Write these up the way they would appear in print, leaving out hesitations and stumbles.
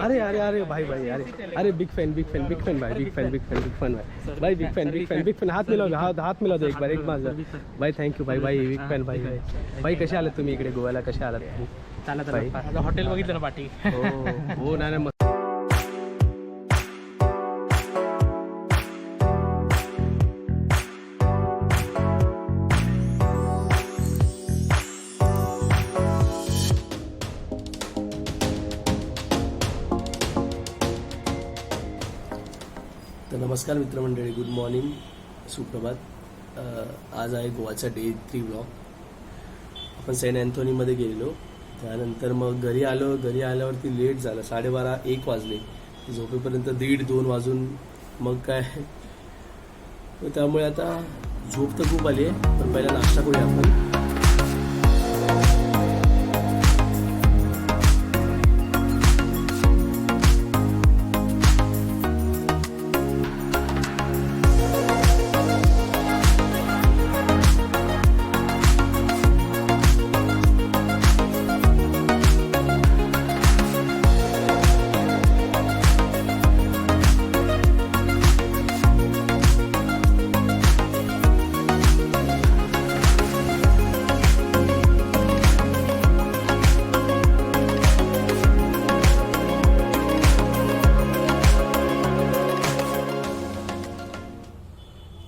अरे अरे अरे भाई भाई अरे बिग फैन भाई बिग फैन भाई बिग फॅन हात मिळव एक बार माझं भाई थँक्यू भाई बिग फॅन भाई कसे आलात तुम्ही इकडे गोव्याला कसे आलात चालत हॉटेल बघितलं ना पाठी हो नाही तर नमस्कार मित्रमंडळी, गुड मॉर्निंग, सुप्रभात. आज आहे गोवाचा डे 3 व्लॉग. आपण सेंट अँथोनीमध्ये गेलेलो, त्यानंतर मग घरी आल्यावरती लेट झालं, 12:30-1 वाजले. झोपेपर्यंत 1:30-2 वाजून मग काय, त्यामुळे आता झोप तर खूप आली आहे. पण पहिला नाश्ता करूया आपण.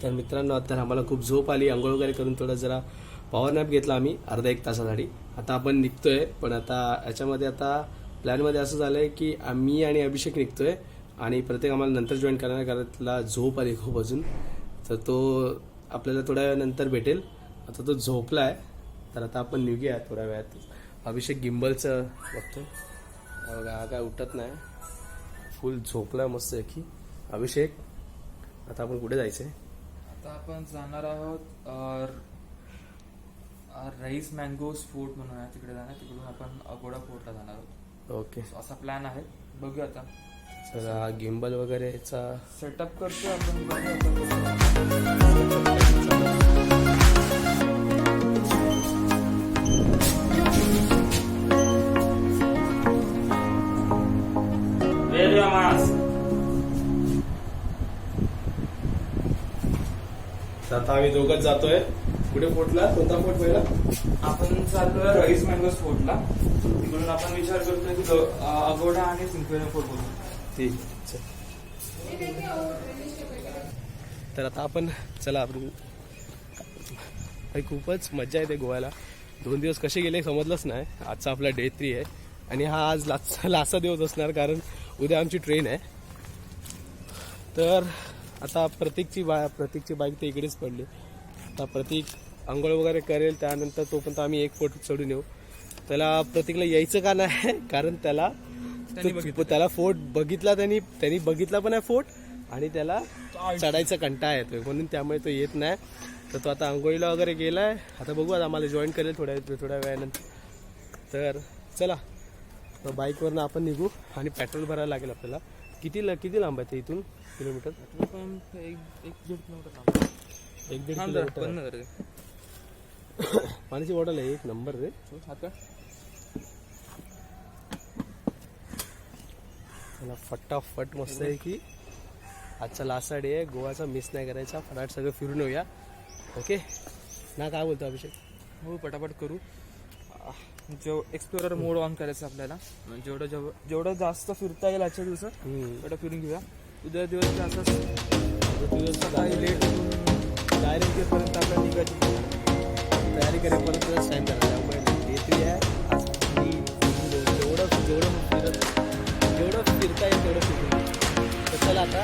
तर मित्रांनो, आता आम्हाला खूप झोप आली. आंघोळ वगैरे करून थोडं जरा पॉवर नॅप घेतला आम्ही अर्धा 1 तासासाठी. आता आपण निघतोय, पण आता याच्यामध्ये आता प्लॅनमध्ये असं झालं आहे की आम्ही आणि अभिषेक निघतोय आणि प्रत्येक आम्हाला नंतर जॉईन करणार, कारण त्याला झोप आली खूप अजून. तर तो आपल्याला थोड्या वेळानंतर भेटेल. आता तो झोपला आहे, तर आता आपण निघूया थोड्या वेळात. अभिषेक गिम्बलचं बघतोय, हा काय उठत नाही, फुल झोपला मस्त की. अभिषेक, आता आपण कुठे जायचं आहे? आता आपण जाणार आहोत राईस मँगोज फोर्ट म्हणून आहे, तिकडे जाणार. तिकडून आपण अगोडा फोर्टला जाणार आहोत. ओके, असा प्लॅन आहे, बघूया आता. सगळा गिम्बल वगैरेचा सेटअप करतोय आपण. आता आम्ही दोघंच जातोय. कुठे फोर्टला? कोणता फोर्ट पहिला? आपण चाललोय राईस मँगोज फोर्टला. तिकडून आपण विचार करतोय की अगोडा आणि सिंक्वेना फोर्ट बघू. ठीक. तर आता आपण चला, आपण खूपच मजा येते गोव्याला. 2 दिवस कसे गेले समजलंच नाही. आजचा आपला डे 3 आहे आणि हा आज लास्टचा दिवस असणार, कारण उद्या आमची ट्रेन आहे. तर आता प्रतीकची बाईक तर इकडेच पडली. आता प्रतीक आंघोळ वगैरे करेल, त्यानंतर तोपर्यंत आम्ही एक फोर्ट चढून येऊ. त्याला प्रतीकला यायचं का नाही, कारण त्याला फोर्ट बघितला, त्यांनी बघितला पण आहे फोर्ट, आणि त्याला चढायचा कंटाळा येतोय, म्हणून त्यामुळे तो येत नाही. तर तो आता आंघोळीला वगैरे गेलाय. आता बघू, आता आम्हाला जॉईन करेल थोड्या वेळानंतर. तर चला, बाईकवरनं आपण निघू आणि पेट्रोल भरायला लागेल आपल्याला. किती लांब आहे ते इथून? किलोमीटर? 1-1.5 किलोमीटर. 1-1.5 किलोमीटर. पाण्याची बॉटल आहे, 1 नंबर रे. फटाफट मस्त आहे की आजचा लास्ट डे आहे गोवाचा, मिस नाही करायचा. फटाफट सगळं फिरून येऊया. ओके ना, काय बोलतो अभिषेक? हो, पटापट करू. एक्सप्लोरर मोड ऑन करायचं आपल्याला. जेवढं जास्त फिरता येईल आजच्या दिवसात तेवढं फिरून घेऊया. उद्या दिवस असंच सकाळी लेट डायरेक्ट येईपर्यंत आपल्याला निघायची तयारी करेपर्यंत टाईम झाला. त्यामुळे डे 3 आहे आज. जेवढं फिरता येईल तेवढं फिरून. तर चला आता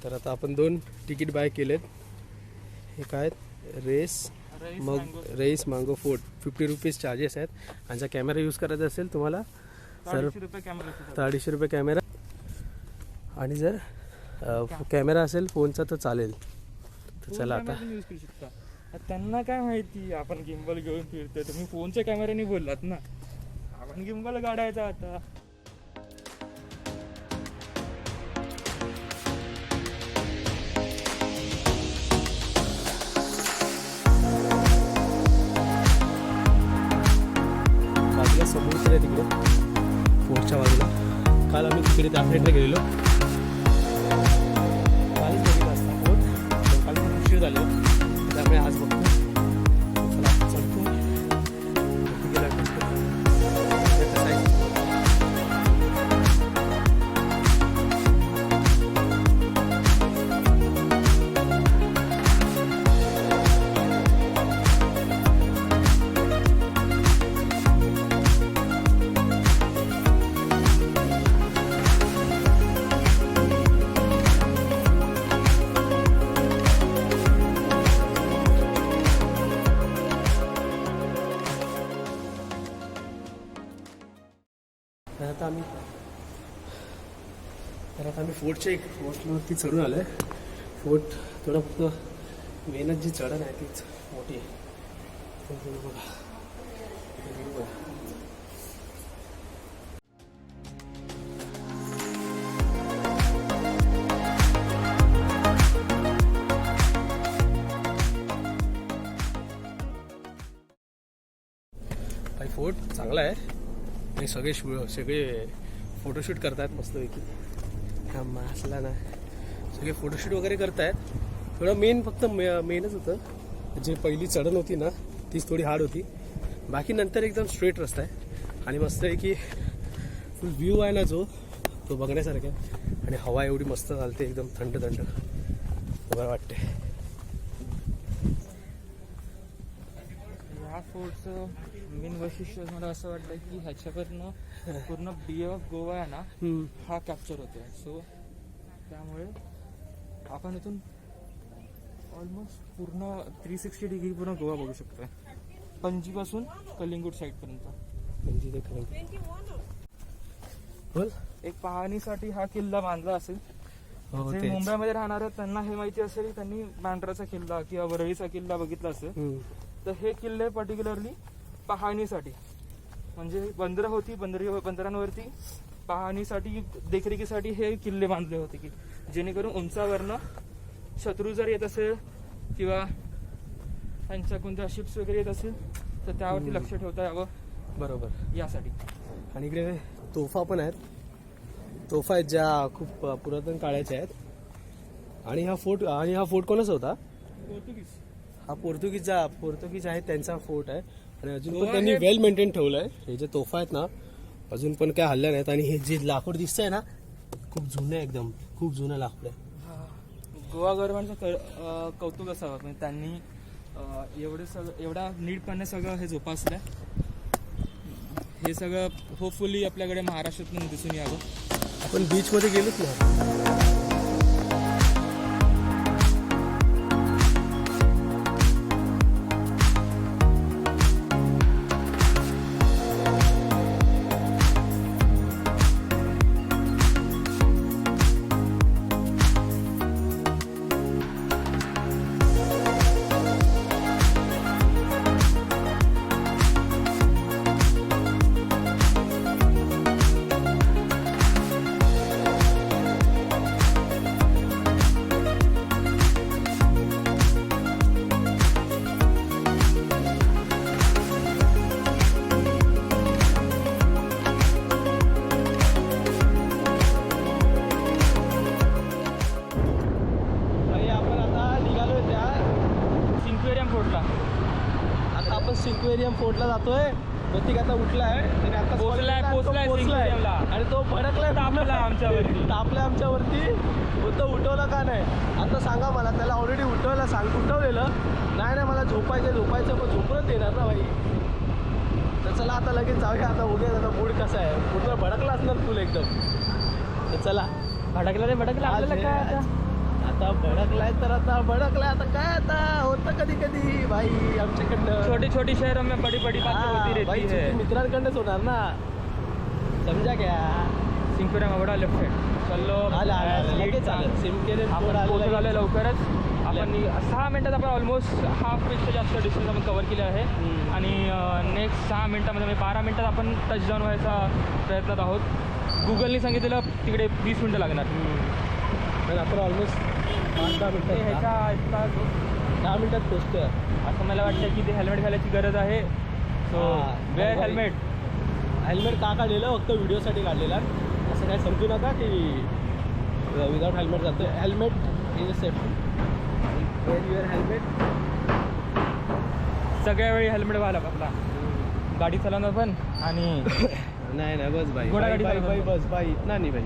तर आता आपण 2 तिकीट बाय केलेत. हे काय Reis Reis Magos fort 50 rupees charges आहेत. आणि जर कॅमेरा यूज करायचा असेल तुम्हाला सर 250 रुपये कॅमेरा. आणि जर कॅमेरा असेल फोनचा तर चालेल. तर चला आता यूज करू शकता. त्यांना काय माहिती आपण गिम्बल घेऊन फिरतोय. तुम्ही फोनच्या कॅमेऱ्याने बोललात ना, आपण गिम्बल काढायचा आता. बाजूला समुद्र आहे तिकडे फोर्टच्या बाजूला. काल आम्ही तिकडे त्या साईडला गेलेलो. कालच बघितला असता फोर्ट, पण काल खूप उशीर झाला त्यामुळे आज बघतो. चला चढतो. गेला तर आता आम्ही फोर्टच्या एक फोर्टवरती चढून आलो आहे. फोर्ट थोडं फक्त मेहनत जी चढण आहे तीच मोठी आहे. तर तुम्ही बघा हे बघा. भाई फोर्ट चांगला आहे आणि सगळे फोटोशूट करतात मस्तपैकी. हा मासला ना सगळे फोटोशूट वगैरे करतायत. थोडं मेन फक्त मेनच होतं जे पहिली चढण होती ना तीच थोडी हार्ड होती. बाकी नंतर एकदम स्ट्रेट रस्ता आहे आणि मस्तपैकी फुल व्ह्यू आहे ना जो तो बघण्यासारखा आहे. आणि हवा एवढी मस्त चालते एकदम थंड थंड बरं वाटते. या फोर्टचं मेन वैशिष्ट्य मला असं वाटतं की ह्याच्याकडनं पूर्ण बे ऑफ गोवा आहे ना हा कॅप्चर होतोय. सो त्यामुळे आपण इथून ऑलमोस्ट पूर्ण 360 डिग्री पूर्ण गोवा बघू शकतोय. पणजीपासून कलिंगूट साईडपर्यंत. म्हणजे बोल एक पाहणीसाठी हा किल्ला बांधला असेल. हो जे तेच. मुंबईमध्ये राहणार आहेत त्यांना हे माहिती असेल की त्यांनी बांद्राचा किल्ला किंवा वरळीचा किल्ला बघितला असेल. तर हे किल्ले पर्टिक्युलरली पाहणीसाठी म्हणजे बंदरं होती, बंदरांवरती पाहणीसाठी देखरेखीसाठी हे किल्ले बांधले होते की जेणेकरून उंचावरनं शत्रू जर येत असेल किंवा त्यांच्या कोणत्या शिप्स वगैरे येत असेल तर त्यावरती लक्ष ठेवता यावं बरोबर यासाठी. आणि इकडे तोफा पण आहेत. तोफा आहेत ज्या खूप पुरातन काळाच्या आहेत. आणि हा फोर्ट कोणाचा होता? पोर्तुगीज. हा पोर्तुगीज आहे त्यांचा फोर्ट आहे. आणि अजून पण त्यांनी वेल मेंटेन ठेवलंय. हे जे तोफा आहेत ना अजून पण काय हल्ल्या नाहीत. आणि हे जे लाकूड दिसतंय ना खूप जुनं आहे, एकदम खूप जुनं लाकूड आहे. गोवा गव्हर्नमेंटचं कौतुक असावं म्हणजे त्यांनी एवढा नीटपणे सगळं हे जोपासलंय. हे सगळं होपफुली आपल्याकडे महाराष्ट्रातून दिसून यावं. आपण बीच मध्ये गेलोच ना. सिक्वेरियम फोर्टला जातोय. प्रतीक आता उठलाय आणि आता पोहोचलाय आणि तो भडकलाय आमच्यावरती. तो उठवला का नाही आता सांगा मला. त्याला ऑलरेडी उठवलेलं नाही मला झोपायचं पण झोपूनच देणार ना भाई. तर चला आता लगेच जाऊया. आता बघूया आता मूड कसा आहे. पूर्ण भडकला असणार फुल एकदम. तर चला भडकला आपल्याला काय आता आता भडकलाय आता काय आता होतं कधी कधी भाई आमच्याकडनं. छोटी छोटी शहरों में बड़ी बड़ी बातें होती भाई रहती है. चुकी मित्रांकडनंच होणार ना, समजा क्या. सिंकुरा मगडा लेफ्ट साईड चाललो. लगेच आलं सिमकेरे आपण पोहोचलो आलो लवकरच. आपण 6 मिनिटात आपण ऑलमोस्ट हाफपेक्षा जास्त डिस्टन्स आपण कव्हर केले आहे. आणि नेक्स्ट 6 मिनिटामध्ये म्हणजे 12 मिनिटात आपण टचडाऊन व्हायचा प्रयत्नात आहोत. गुगलने सांगितलेलं तिकडे 20 मिनिटं लागणार. तर आपण ऑलमोस्ट 5-10 मिनिटात ह्याच्या आसपास 10 मिनिटात पोचतोय. असं मला वाटतं की ते हेल्मेट घालायची गरज आहे. So wear helmet. हेल्मेट का काढलेलं फक्त व्हिडिओसाठी काढलेला. असं काय समजू नका की विदाउट हेल्मेट जातो. Helmet is a safety. Your helmet. सगळ्या वेळी हेल्मेट घाला आपला गाडी चालवणार पण. आणि नाही बस भाई घोडा गाडी भाई चालवतो. भाई बस भाई नाही भाई.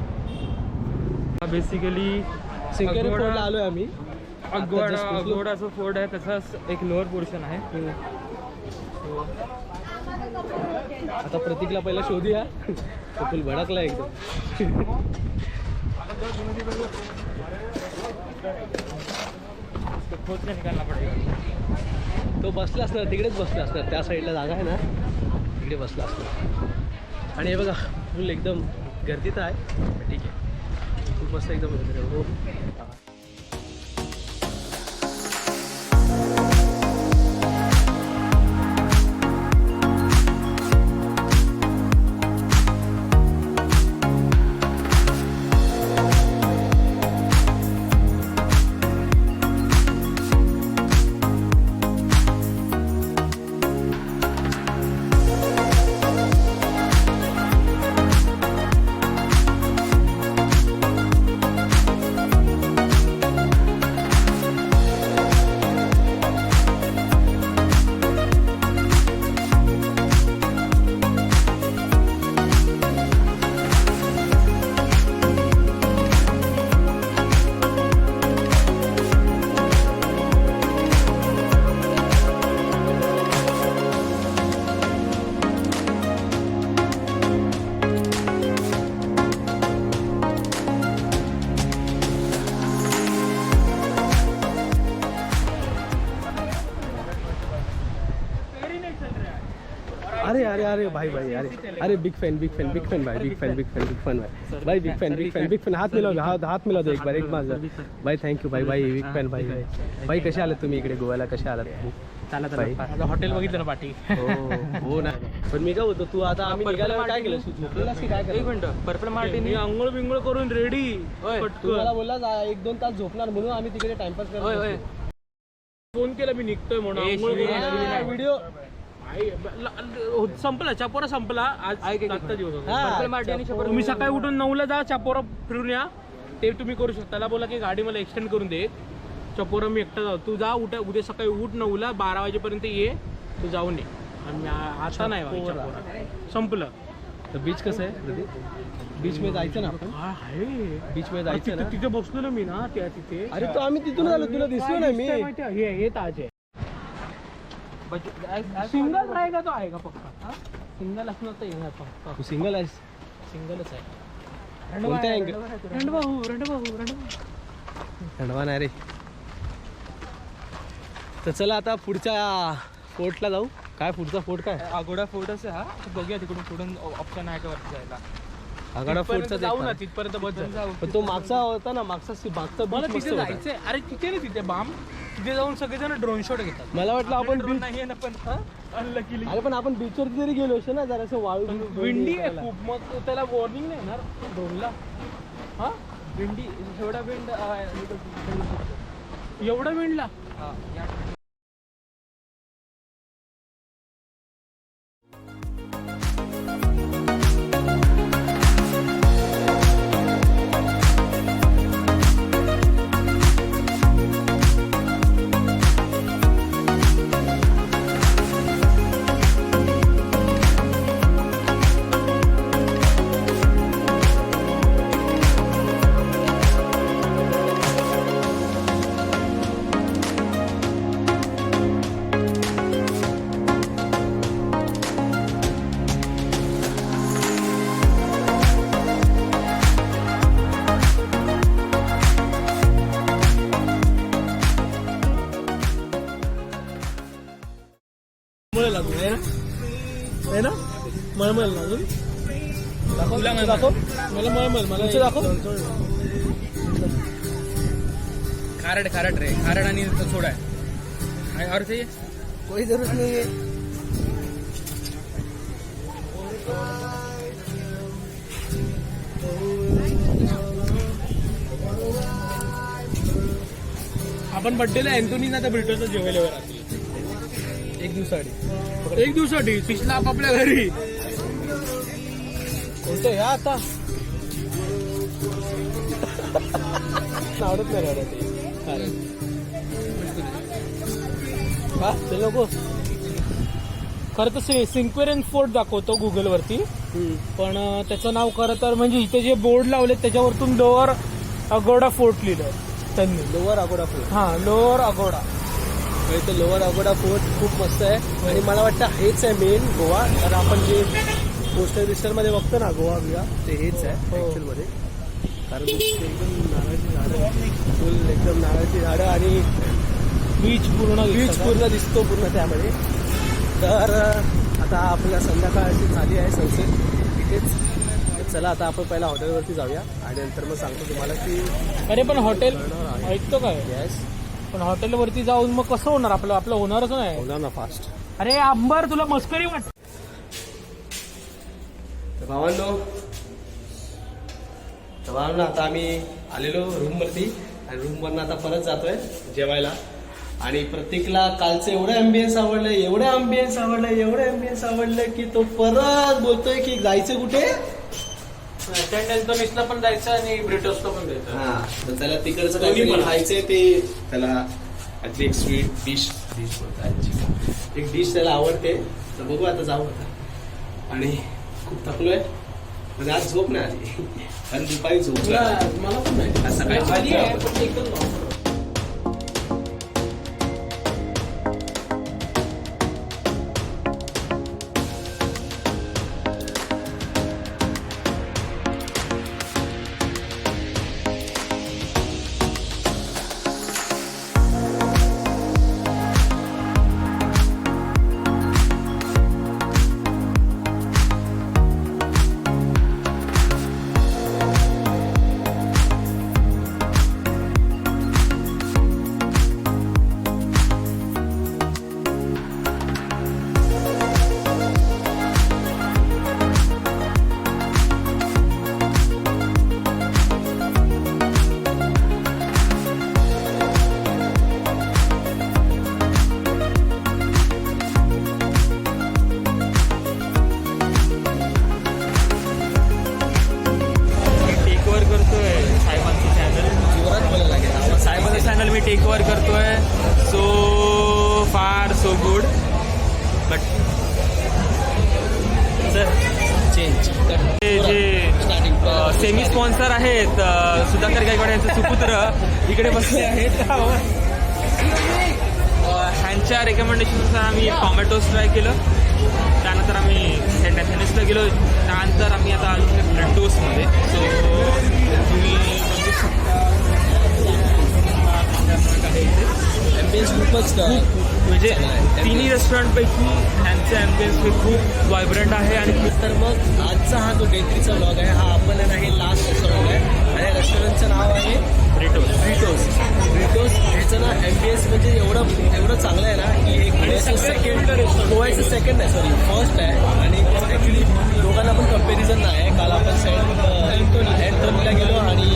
बेसिकली सिंकेरे फोर्टला आलोय आम्ही. अगोडाचं फोर्ट आहे, त्याचाच एक लोअर पोर्शन आहे. आता प्रतीकला पहिला शोधूया. तो फुल भडकला एकदम. निकालना पडेल. तो बसला असणार तिकडेच बसला असणार. त्या साईडला जागा आहे ना, तिकडे बसला असणार. आणि हे बघा फुल एकदम गर्दीत आहे. ठीक आहे, खूप मस्त एकदम हो. अरे अरे अरे भाई भाई अरे बिग फैन भाई बिग फैन भाई बिग फैन हात मिळवतो एक बार भाई थँक्यू भाई बिग फॅन भाई कसे आलात तुम्ही इकडे गोव्याला, कसे आलात? आता हॉटेल बघितलं ना पाठी. हो ना. पण मी काय होतो तू आता आम्ही निघाल्यावर काय केलं? झोपलेलास की काय एक केलं? मिनिट. पर्पल मार्टिनी आंघोळ बिंगोळ करून रेडी. तू मला बोलला 1-2 तास झोपणार म्हणून आम्ही तिकडे टाइमपास करतो. फोन केला मी निघतोय म्हणून. व्हिडिओ संपला, चापोरा संपला. आज आत्ता दिवस होता. पर्पल मार्टिनी तुम्ही सकाळी उठून 9ला जा, चापोरा फिरून या. ते तुम्ही करू शकता. त्याला बोला की गाडी मला एक्सटेंड करून दे. चपोरा मी एकटा जाऊ. तू जा उद्या सकाळी उठ 9ला, 12 वाजेपर्यंत ये. तू जाऊन ये. आणि आता नाही भाई, चपोरा संपलं. तर बीच कसं आहे? बीच मध्ये जायचं ना आपण. बीच मध्ये जायचं ना. तिथे बसलो ना मी ना तिथे. अरे तो आम्ही तिथून आलो, तुला दिसलो ना मी. हे ताज आहे. सिंगल राहेगा तो आहे का पक्का? सिंगल असणार तर येणार पक्का. तू सिंगल आहेस? सिंगलच आहे. कोणत्या अँगल? रणभाऊ थंडवा नाही रे. तर चला आता पुढच्या फोर्टला जाऊ. काय पुढचा फोर्ट काय? अगोडा फोर्टच आहे हा. बघूया तिकडून पुढून ऑप्शन आहे का वरती जायला. आगाडा फोर्टचा जाऊ ना तिथपर्यंत बस जाऊ. पण तो मागचा होता ना, मागचा मला तिथे जायचंय. अरे तिथे नाही, तिथे बाम तिथे जाऊन सगळेजण ड्रोन शॉट घेतात. मला वाटलं आपण ड्रोन नाही आहे ना पण. अनलकीली. अरे पण आपण बीचवरती जरी गेलो असतो ना, जरासं वाळू विंडी आहे खूप. मग त्याला वॉर्निंग नाही येणार ड्रोनला. हा विंडी एवढा विंड एवढा विंडला. मळमळ ना अजून दाखव तुला मळमळ. दाखव मला मळमळ मला तुमचं दाखव. खारट खारट रे खारट आणि सोडा आहे और चाहिए कोई जरूरत नाही आहे. आपण बड्डेला अँथोनीना त्या ब्रिटनचं जेवायला रात्री एक दिवसासाठी एक दिवसासाठी पिछला आपापल्या घरी कोणतं या आता आवडत नाही राहणार ते हा ते नको. खरं तर सिंक्वेरियन फोर्ट दाखवतो गुगल वरती पण त्याचं नाव खरं तर म्हणजे इथे जे बोर्ड लावले त्याच्यावरतून लोअर अगोडा फोर्ट लिहिलंय त्यांनी. Lower Aguada fort. हा लोअर अगोडा इथे लोअर अगोडा फोर्ट खूप मस्त आहे आणि मला वाटतं हेच आहे मेन गोवा. तर आपण जे पोस्टर बिस्टरमध्ये बघतो ना गोवा बिवा ते हेच आहे ॲक्च्युअलमध्ये. कारण एकदम नारळाची झाडं फुल एकदम नारळाची झाडं आणि बीच पूर्ण बीच पूर्ण दिसतो पूर्ण त्यामध्ये. तर आता आपल्या संध्याकाळची झाली आहे सनसेट इथेच. चला आता आपण पहिला हॉटेलवरती जाऊया आणि नंतर मग सांगतो तुम्हाला की अरे पण हॉटेल ऐकतो काय गॅस पण हॉटेलवरती जाऊन मग कसं होणार आपलं होणारच नाही. होणार ना फास्ट. अरे अंबर तुला मस्करी वाटत. तर भावांनो आता आम्ही आलेलो रूमवरती आणि रूमवरनं आता परत जातोय जेवायला. आणि प्रत्येकला कालचं एवढं अँबियन्स आवडलं की तो परत बोलतोय की जायचं कुठे. अँथोनीसला पण जायचं आणि ब्रिटोसला पण जायचं. हा तर त्याला तिकडचं दोन्ही काहीतरी पण. खायचंय ते त्याला ॲटली एक स्वीट डिश बोलतात एक डिश त्याला आवडते. तर बघू आता जाऊ आता. आणि खूप थकलोय म्हणजे आज झोप नाही आली कारण दुपारी झोप मला पण नाही आज सकाळी आली आहे झोपलो. पण एकदम normal. चॅनल मी टेक ओव्हर करतोय. So far so good but सर चेंज जे सेमी स्पॉन्सर आहेत सुधाकर गायकवाड यांचे सुपुत्र इकडे बसले आहेत. ह्यांच्या रेकमेंडेशननुसार आम्ही टॉमॅटोज ट्राय केलं. त्यानंतर आम्ही सेंट अँथोनीसला गेलो. त्यानंतर आम्ही आता आलो ब्रिटोसमध्ये. सो तुम्ही बघू शकता ॲम्बियन्स खूपच म्हणजे तिन्ही रेस्टॉरंटपैकी ह्यांचे ॲम्बियन्स हे खूप व्हायब्रंट आहे आणि खूप तर मग आजचा हा जो डे 3चा व्लॉग आहे हा आपण आहे लास्ट रेस्टॉरंट आहे आणि या रेस्टॉरंटचं नाव आहे ब्रिटोस. ह्याचं ना ॲम्बियन्स म्हणजे एवढं चांगलं आहे ना की एक गोव्याचं सेकंड आहे सॉरी फर्स्ट आहे. आणि ॲक्च्युली दोघांना पण कम्पॅरिझन नाही आहे. काल आपण अँथोनीला गेलो आणि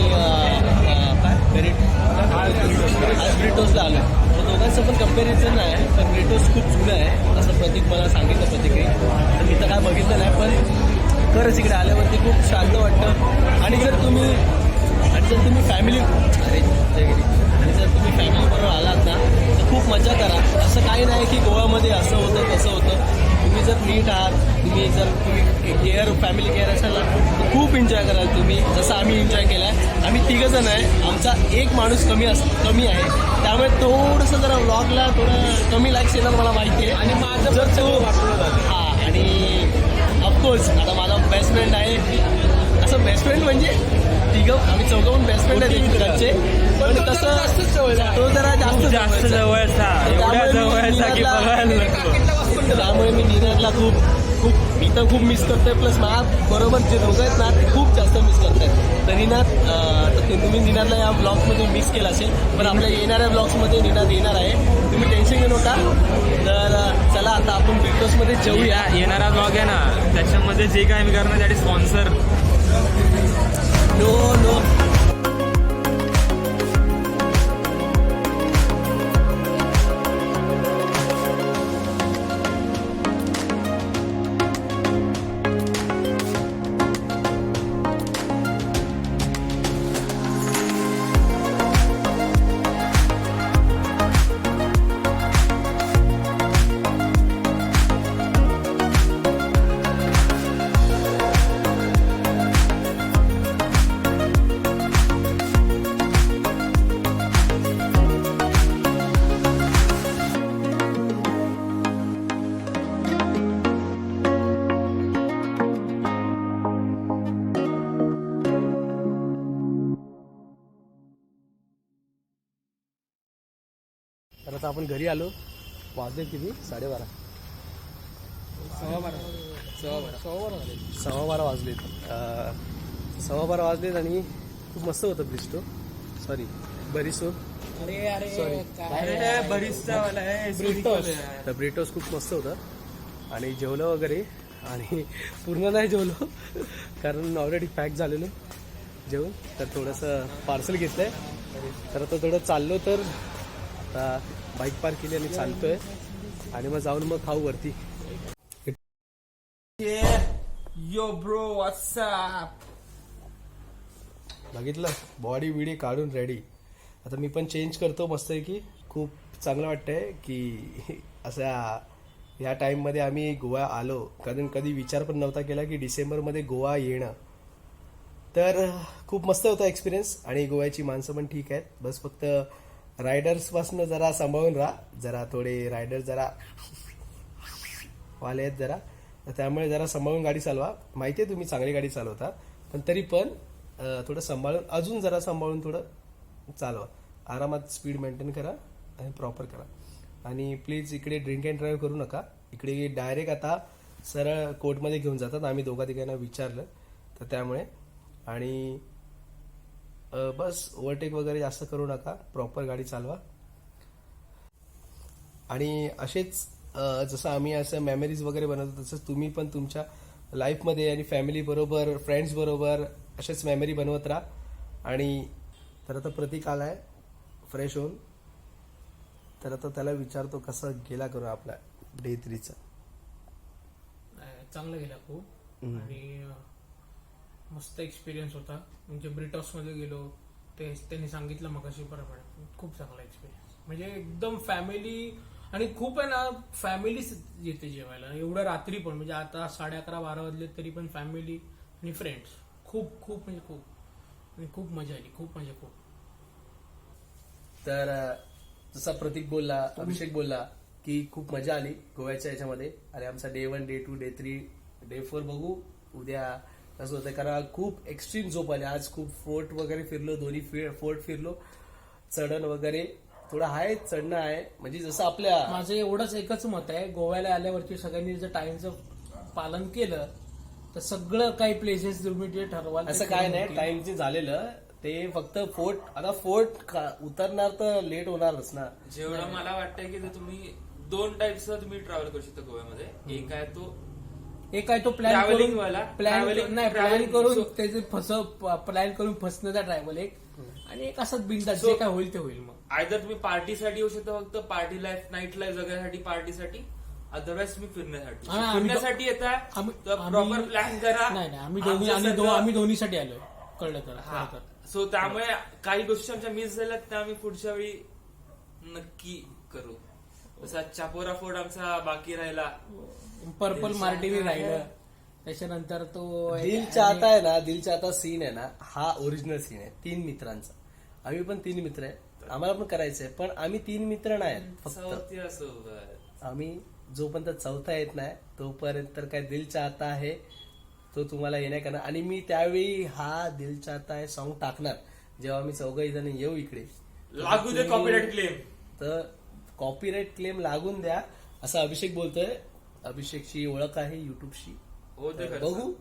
आज ब्रिटोसला आलो. तर दोघांचं पण कम्पॅरिझन नाही आहे पण ब्रिटोस खूप जुनं आहे असं प्रतीक मला सांगितलं प्रतिक्रिया. तर मी तर काय बघितलं नाही पण खरंच इकडे आल्यावरती खूप शांत वाटतं. आणि जर तुम्ही फॅमिली बरोबर आलात ना तर खूप मजा करा. असं काही नाही की गोव्यामध्ये असं होतं तसं होतं. तुम्ही जर नीट आहात तुम्ही फॅमिली केअर असाल ना तर खूप एन्जॉय कराल तुम्ही जसं आम्ही एन्जॉय केला आहे. आम्ही तिघंजण आहे. आमचा एक माणूस कमी आहे त्यामुळे थोडंसं जरा व्लॉगला थोडं कमी लाईक्स येणार मला माहिती आहे. आणि माझं जर तो हां आणि ऑफकोर्स आता माझा बेस्ट फ्रेंड आहे. असं बेस्ट फ्रेंड म्हणजे आम्ही चौघं बेस्ट फ्रेंड आहे घरचे पण तसं तो जरा जास्त जवळचा एवढ्या जवळचा की बघायला नको. त्यामुळे मी नीरजला खूप मी तर खूप मिस करतोय, प्लस माझ्या बरोबर जे दोघं आहेत ना ते खूप जास्त मिस करतायत. तर निनाद, तुम्ही निनादला या ब्लॉग्समध्ये मिस केला असेल, पण आपल्या येणाऱ्या ब्लॉग्समध्ये निनाद येणार आहे, तुम्ही टेन्शन घेऊ नका. तर चला आता आपण बिग बॉसमध्ये जेऊया. येणारा ब्लॉग आहे ना, त्याच्यामध्ये जे काय मी करणार त्यासाठी स्पॉन्सर नो तर आता आपण घरी आलो. वाजले किती? 12:30. 12:15 वाजलेत. 12:15 वाजलेत आणि खूप मस्त होतं ब्रिस्टो. Sorry, Bairstow. तर ब्रिटोस खूप मस्त होतं आणि जेवलं वगैरे, आणि पूर्ण नाही जेवलो कारण ऑलरेडी पॅक झालेलो जेवण. तर थोडंसं पार्सल घेतलंय. तर आता थोडं चाललो, तर आता बाईक पार्क केली आणि चालतोय, आणि मग जाऊन मग खाऊ वरती. यो ब्रो व्हॉट्सअप. बघितलं, बॉडी बिडी काढून रेडी. आता मी पण चेंज करतो मस्त आहे की खूप चांगलं वाटतंय की असा या टाइममध्ये आम्ही गोवा आलो, कारण कधी विचार पण नव्हता केला की डिसेंबरमध्ये गोवा येणं. तर खूप मस्त होता एक्सपिरियन्स, आणि गोव्याची माणसं पण ठीक आहेत. बस फक्त रायडर्स पासून जरा सांभाळून राहा, जरा थोडे रायडर जरा वाले आहेत जरा, तर त्यामुळे जरा सांभाळून गाडी चालवा. माहिती आहे तुम्ही चांगली गाडी चालवता, पण तरी पण थोडं सांभाळून, अजून जरा सांभाळून थोडं चालवा. आरामात स्पीड मेंटेन करा आणि प्रॉपर करा. आणि प्लीज इकडे ड्रिंक अँड ड्राईव्ह करू नका. इकडे डायरेक्ट आता सरळ कोर्टमध्ये घेऊन जातात. आम्ही दोघा तिघांना विचारलं, तर त्यामुळे. आणि बस ओव्हरटेक वगैरे जास्त करू नका, प्रॉपर गाडी चालवा. आणि असेच जसं आम्ही असं मेमरीज वगैरे बनवतो, तसंच तुम्ही पण तुमच्या लाईफमध्ये आणि फॅमिली बरोबर, फ्रेंड्स बरोबर असेच मेमरी बनवत राहा. आणि तर आता प्रतीक आलाय फ्रेश होऊन, तर आता त्याला विचारतो कसा गेला करू आपला डे 3चा. चांगला गेला खूप, आणि मस्त एक्सपिरियन्स होता. म्हणजे ब्रिटॉस मध्ये गेलो, ते त्यांनी सांगितलं मग कशी बरोबर, खूप चांगला एक्सपिरियन्स. म्हणजे एकदम फॅमिली, आणि खूप आहे ना फॅमिलीच येते जेवायला एवढं रात्री पण. म्हणजे आता 11:30-12 वाजले तरी पण फॅमिली आणि फ्रेंड्स खूप खूप म्हणजे खूप, आणि खूप मजा आली, खूप म्हणजे खूप. तर जसा प्रतीक बोलला, अभिषेक बोलला की खूप मजा आली गोव्याच्या याच्यामध्ये. आणि आमचा डे 1, डे 2, डे 3, डे 4 बघू उद्या कसं होतं, कारण खूप एक्स्ट्रीम झोप आली. आज खूप फोर्ट वगैरे फिरलो, दोन्ही फोर्ट फिरलो. चढण वगैरे थोडं आहे, चढणं आहे. म्हणजे जसं आपल्या, माझं एवढंच एकच मत आहे, गोव्याला आल्यावरती सगळ्यांनी जर टाइमचं पालन केलं तर सगळं काही प्लेसेस तुम्ही जे ठरवाल असं काय नाही. टाइमचे झालेलं ते फक्त फोर्ट, आता फोर्ट उतरणार तर लेट होणारच ना. जेवढं मला वाटतंय की तुम्ही 2 टाईपचं तुम्ही ट्रॅव्हल करू शकता गोव्यामध्ये. एक आहे तो एक आहे तो प्लॅन Travelling करून, वाला. प्लॅन Travelling- नाही प्लॅन travelling करून so- त्याचे प्लॅन करून फसण्याचा ट्रॅव्हल एक, आणि एक असंच बिंदास जे काय होईल ते होईल. मग आयदर तुम्ही पार्टीसाठी येऊ शकता, फक्त पार्टी लाईफ, नाईट लाईफ जगण्यासाठी, पार्टीसाठी. अदरवाईज तुम्ही फिरण्यासाठी. हा, आम्ही फिरण्यासाठी येता आम्ही- तर आम्ही- प्रॉपर प्लॅन करा. नाही नाही, आम्ही आमचं आम्ही दोन्हीसाठी आलोय, कळलं तर. हा. सो त्यामुळे काही गोष्टी आमच्या मिस झाल्यात, त्या आम्ही पुढच्या वेळी नक्की करू. जसा चापोरा फोर्ट आमचा बाकी राहिला. पर्पल मार्टिनी राहिलं, त्याच्यानंतर तो दिल चाहता आहे ना, दिल चाहता सीन आहे ना, हा ओरिजिनल सीन आहे 3 मित्रांचा. आम्ही पण 3 मित्र आहे, आम्हाला पण करायचंय, पण आम्ही 3 मित्र नाही फक्त. चौथी सोबत आम्ही जोपर्यंत चौथा येत नाही तोपर्यंत तर काय दिल चाहता आहे तो तुम्हाला येण्या करणार. आणि मी त्यावेळी हा दिल चाहता आहे सॉन्ग टाकणार जेव्हा आम्ही 4 जण येऊ इकडे. लागू दे कॉपीराइट क्लेम. तर कॉपीराइट क्लेम लागून द्या असं अभिषेक बोलतोय. अभिषेकची ओळख आहे युट्यूबशी. हो ते खरं. बघू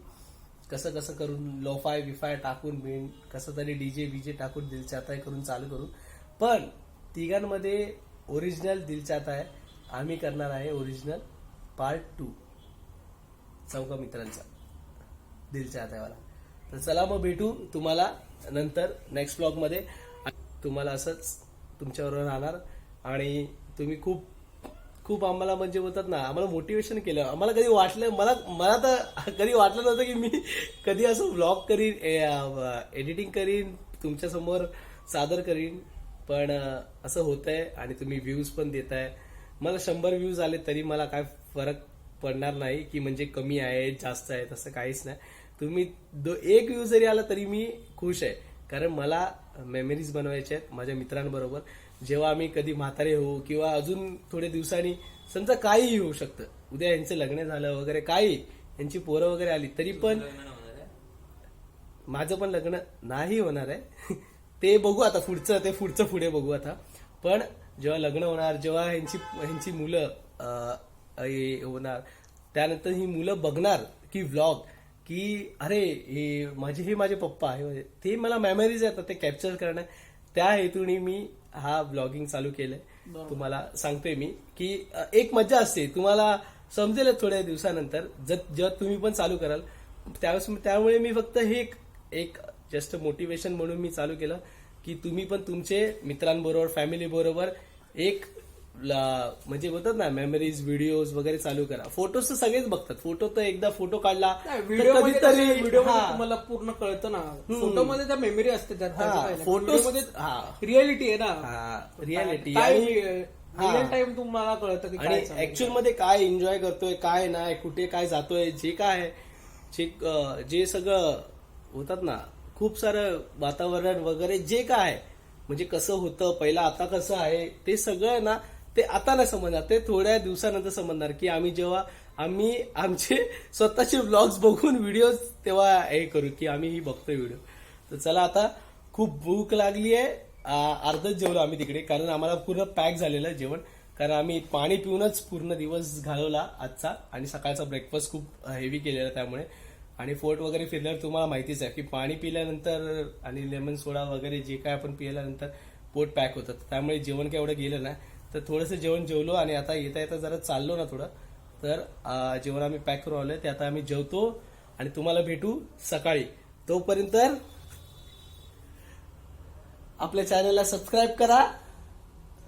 कसं कसं करून लोफाय विफाय टाकून बिन कसं तरी डीजे बीजे टाकून दिल चाहता है करून चालू करून. पण तिघांमध्ये ओरिजिनल दिल चाहता है आम्ही करणार आहे ओरिजिनल पार्ट 2 चौघा मित्रांचा दिल चाहता है वाला. तर चला मग भेटू तुम्हाला नंतर नेक्स्ट ब्लॉग मध्ये. तुम्हाला असंच तुमच्याबरोबर राहणार आणि तुम्ही खूप खूप आम्हाला म्हणजे बोलतात ना आम्हाला मोटिवेशन केलं. आम्हाला कधी वाटलं मला तर कधी वाटलं नव्हतं की मी कधी असं व्लॉग करीन एडिटिंग करीन तुमच्यासमोर सादर करीन. पण असं होतंय आणि तुम्ही व्ह्यूज पण देताय. मला 100 व्ह्यूज आले तरी मला काय फरक पडणार नाही की म्हणजे कमी आहे जास्त आहे तसं काहीच नाही. तुम्ही 1 व्ह्यू जरी आला तरी मी खुश आहे. कारण मला मेमरीज बनवायच्या आहेत माझ्या मित्रांबरोबर. जेव्हा आम्ही कधी म्हातारे होऊ किंवा अजून थोड्या दिवसांनी समजा काहीही होऊ शकतं. उद्या यांचं लग्न झालं वगैरे काही यांची पोरं वगैरे आली तरी पण माझं पण लग्न नाही होणार आहे. ते बघू आता पुढचं पुढे बघू आता. पण जेव्हा लग्न होणार जेव्हा ह्यांची मुलं होणार त्यानंतर ही मुलं बघणार की व्लॉग की अरे हे माझे पप्पा आहे ते मला मेमरीज येतात ते कॅप्चर करणं. त्या हेतूने मी हा व्लॉगिंग चालू केलंय. तुम्हाला सांगतोय मी की एक मजा असते तुम्हाला समजेल थोड्या दिवसानंतर जेव्हा तुम्ही पण चालू कराल त्यामुळे मी फक्त हे एक जस्ट मोटिवेशन म्हणून मी चालू केलं की तुम्ही पण तुमचे मित्रांबरोबर फॅमिली बरोबर एक म्हणजे बोलतात ना मेमरीज व्हिडिओज वगैरे चालू करा. फोटोज तर सगळेच बघतात. फोटो तर एकदा फोटो काढला व्हिडिओ तुम्हाला पूर्ण कळतं ना. फोटो मध्ये त्या मेमरी असते फोटो मध्ये रिअलिटी आहे ना. रियालिटी टाइम तुम्हाला कळतं की आणि ऍक्च्युअल मध्ये काय एन्जॉय करतोय काय नाही कुठे काय जातोय जे काय जे सगळं होतात ना खूप सारं वातावरण वगैरे जे काय म्हणजे कसं होतं पहिला आता कसं आहे ते सगळं ना ते आता नाही समजणार. ते थोड्या दिवसानंतर समजणार की जेव्हा आम्ही आमचे स्वतःचे व्लॉग्स बघून व्हिडिओ तेव्हा हे करू की आम्ही ही बघतोय व्हिडिओ. तर चला आता खूप भूक लागली आहे. अर्धच जेवलो आम्ही तिकडे कारण आम्हाला पूर्ण पॅक झालेलं जेवण. कारण आम्ही पाणी पिऊनच पूर्ण दिवस घालवला आजचा आणि सकाळचा ब्रेकफास्ट खूप हेवी केलेला त्यामुळे. आणि फोर्ट वगैरे फिरल्यावर तुम्हाला माहितीच आहे की पाणी पिल्यानंतर आणि लेमन सोडा वगैरे जे काय आपण पिल्यानंतर पोट पॅक होतं. त्यामुळे जेवण काय एवढं गेलं ना तर थोडंसं जेवण जेवलो आणि आता येता जरा चाललो ना थोडं तर जेवण आम्ही पॅक करून आलोय ते आता आम्ही जेवतो आणि तुम्हाला भेटू सकाळी. तोपर्यंत आपल्या चॅनलला सबस्क्राईब करा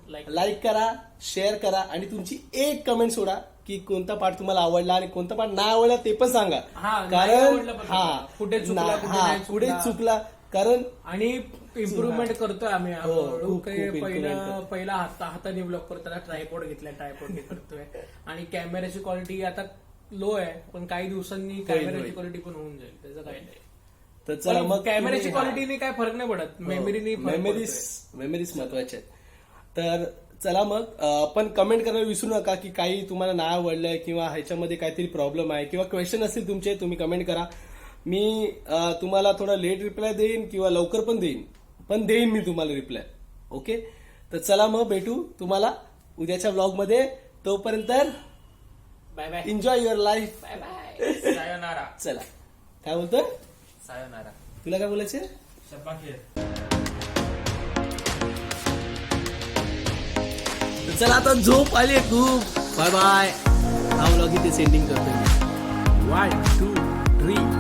लाईक करा शेअर करा आणि तुमची एक कमेंट सोडा की कोणता पार्ट तुम्हाला आवडला आणि कोणता पार्ट नाही आवडला ते पण सांगा. कारण पुढे चुकला कारण आणि इम्प्रुव्हमेंट करतोय आम्ही. पहिला हाताने ब्लॉग करताना ट्रायपॉड घेतलाय ट्रायपॉड करतोय आणि कॅमेऱ्याची क्वालिटी आता लो आहे पण काही दिवसांनी कॅमेऱ्याची क्वालिटी पण होऊन जाईल त्याचं काही नाही. तर चला मग कॅमेऱ्याची क्वालिटीने काय फरक नाही पडत मेमरीज महत्वाचे आहेत. तर चला मग पण कमेंट करायला विसरू नका की काही तुम्हाला नाही आवडलंय किंवा ह्याच्यामध्ये काहीतरी प्रॉब्लेम आहे किंवा क्वेश्चन असतील तुमचे तुम्ही कमेंट करा. मी तुम्हाला थोडा लेट रिप्लाय देईन किंवा लवकर पण देईन मी तुम्हाला रिप्लाय. ओके तर चला मग भेटू तुम्हाला उद्याच्या व्लॉग मध्ये. तोपर्यंत bye bye. Enjoy your life. Bye bye. सायोनारा. चला काय बोलतोय सायोनारा. तुला काय बोलायचं शब्बा खेळ. चला आता झोप आली खूप. Bye bye. हा व्लॉग इथे सेंडिंग करतोय. 1 2 3